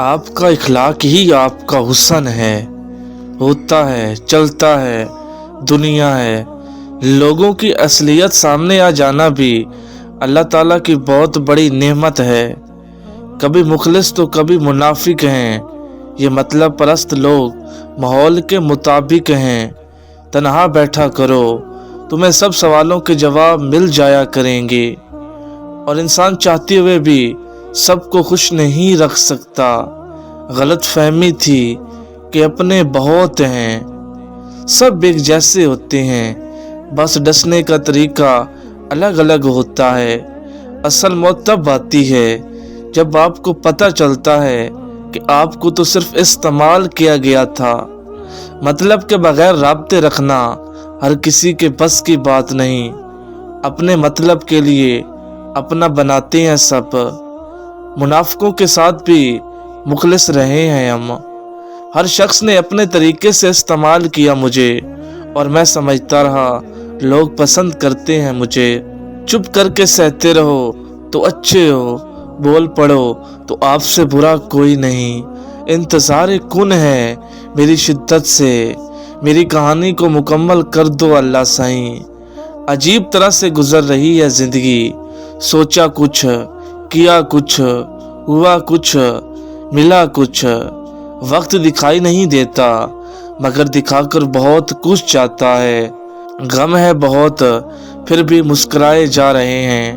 آپ کا اخلاق ہی آپ کا حسن ہے، ہوتا ہے، چلتا ہے، دنیا ہے۔ لوگوں کی اصلیت سامنے آ جانا بھی اللہ تعالیٰ کی بہت بڑی نعمت ہے۔ کبھی مخلص تو کبھی منافق ہیں، یہ مطلب پرست لوگ ماحول کے مطابق ہیں۔ تنہا بیٹھا کرو، تمہیں سب سوالوں کے جواب مل جایا کریں گے، اور انسان چاہتے ہوئے بھی سب کو خوش نہیں رکھ سکتا۔ غلط فہمی تھی کہ اپنے بہت ہیں، سب ایک جیسے ہوتے ہیں، بس ڈسنے کا طریقہ الگ الگ ہوتا ہے۔ اصل موت تب آتی ہے جب آپ کو پتہ چلتا ہے کہ آپ کو تو صرف استعمال کیا گیا تھا۔ مطلب کے بغیر رابطے رکھنا ہر کسی کے بس کی بات نہیں۔ اپنے مطلب کے لیے اپنا بناتے ہیں سب۔ منافقوں کے ساتھ بھی مخلص رہے ہیں ہم۔ ہر شخص نے اپنے طریقے سے استعمال کیا مجھے، اور میں سمجھتا رہا لوگ پسند کرتے ہیں مجھے۔ چپ کر کے سہتے رہو تو اچھے ہو، بول پڑو تو آپ سے برا کوئی نہیں۔ انتظار کن ہے میری شدت سے، میری کہانی کو مکمل کر دو اللہ سائیں۔ عجیب طرح سے گزر رہی ہے زندگی، سوچا کچھ، کیا کچھ، ہوا کچھ، ملا کچھ۔ وقت دکھائی نہیں دیتا مگر دکھا کر بہت کچھ جاتا ہے۔ غم ہے بہت پھر بھی مسکرائے جا رہے ہیں۔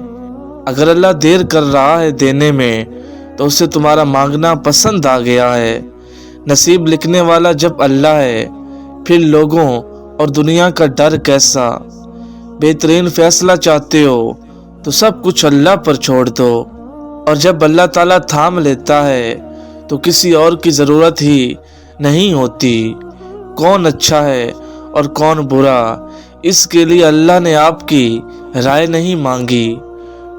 اگر اللہ دیر کر رہا ہے دینے میں تو اسے تمہارا مانگنا پسند آ گیا ہے۔ نصیب لکھنے والا جب اللہ ہے پھر لوگوں اور دنیا کا ڈر کیسا۔ بہترین فیصلہ چاہتے ہو تو سب کچھ اللہ پر چھوڑ دو، اور جب اللہ تعالیٰ تھام لیتا ہے تو کسی اور کی ضرورت ہی نہیں ہوتی۔ کون اچھا ہے اور کون برا، اس کے لیے اللہ نے آپ کی رائے نہیں مانگی۔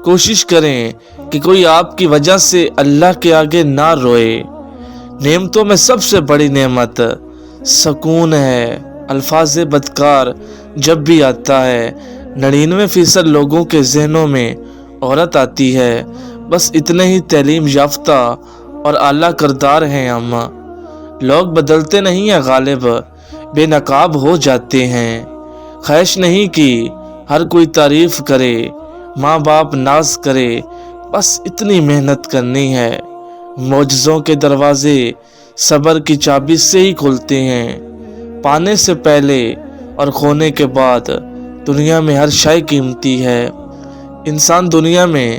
کوشش کریں کہ کوئی آپ کی وجہ سے اللہ کے آگے نہ روئے۔ نعمتوں میں سب سے بڑی نعمت سکون ہے۔ الفاظ بدکار جب بھی آتا ہے 99% لوگوں کے ذہنوں میں عورت آتی ہے۔ بس اتنے ہی تعلیم یافتہ اور اعلیٰ کردار ہیں ہم۔ لوگ بدلتے نہیں ہیں غالب، بے نقاب ہو جاتے ہیں۔ خواہش نہیں کہ ہر کوئی تعریف کرے، ماں باپ ناز کرے، بس اتنی محنت کرنی ہے۔ معجزوں کے دروازے صبر کی چابی سے ہی کھلتے ہیں۔ پانے سے پہلے اور کھونے کے بعد دنیا میں ہر شے قیمتی ہے۔ انسان دنیا میں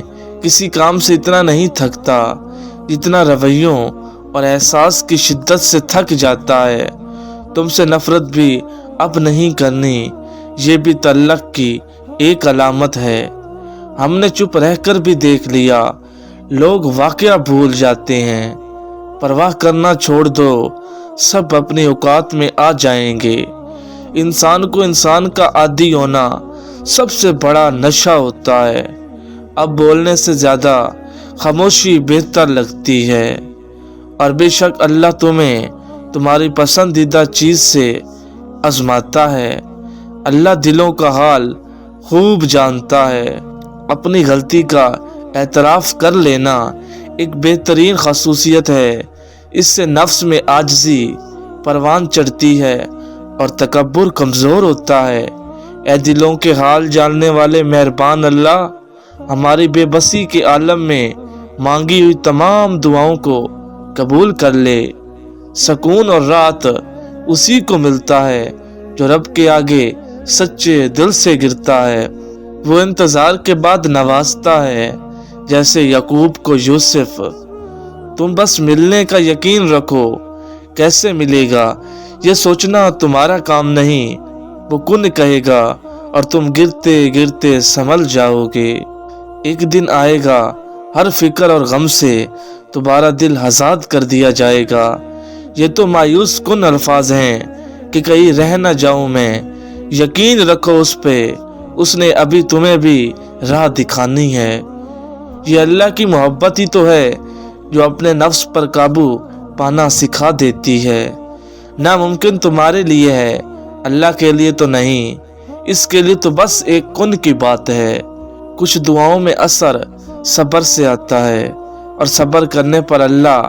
کسی کام سے اتنا نہیں تھکتا جتنا رویوں اور احساس کی شدت سے تھک جاتا ہے۔ تم سے نفرت بھی اب نہیں کرنی، یہ بھی تعلق کی ایک علامت ہے۔ ہم نے چپ رہ کر بھی دیکھ لیا، لوگ واقعہ بھول جاتے ہیں۔ پرواہ کرنا چھوڑ دو، سب اپنی اوقات میں آ جائیں گے۔ انسان کو انسان کا عادی ہونا سب سے بڑا نشہ ہوتا ہے۔ اب بولنے سے زیادہ خاموشی بہتر لگتی ہے، اور بے شک اللہ تمہیں تمہاری پسندیدہ چیز سے آزماتا ہے۔ اللہ دلوں کا حال خوب جانتا ہے۔ اپنی غلطی کا اعتراف کر لینا ایک بہترین خصوصیت ہے۔ اس سے نفس میں عاجزی پروان چڑھتی ہے اور تکبر کمزور ہوتا ہے۔ اے دلوں کے حال جاننے والے مہربان اللہ، ہماری بے بسی کے عالم میں مانگی ہوئی تمام دعاؤں کو قبول کر لے۔ سکون اور راحت اسی کو ملتا ہے جو رب کے آگے سچے دل سے گرتا ہے۔ وہ انتظار کے بعد نوازتا ہے، جیسے یعقوب کو یوسف۔ تم بس ملنے کا یقین رکھو، کیسے ملے گا یہ سوچنا تمہارا کام نہیں، وہ کن کہے گا اور تم گرتے گرتے سنبھل جاؤ گے۔ ایک دن آئے گا ہر فکر اور غم سے تمہارا دل آزاد کر دیا جائے گا۔ یہ تو مایوس کن الفاظ ہیں کہ کہیں رہ نہ جاؤں میں۔ یقین رکھو اس پہ، اس نے ابھی تمہیں بھی راہ دکھانی ہے۔ یہ اللہ کی محبت ہی تو ہے جو اپنے نفس پر قابو پانا سکھا دیتی ہے۔ ناممکن تمہارے لیے ہے، اللہ کے لیے تو نہیں۔ اس کے لیے تو بس ایک کن کی بات ہے۔ کچھ دعاؤں میں اثر صبر سے آتا ہے، اور صبر کرنے پر اللہ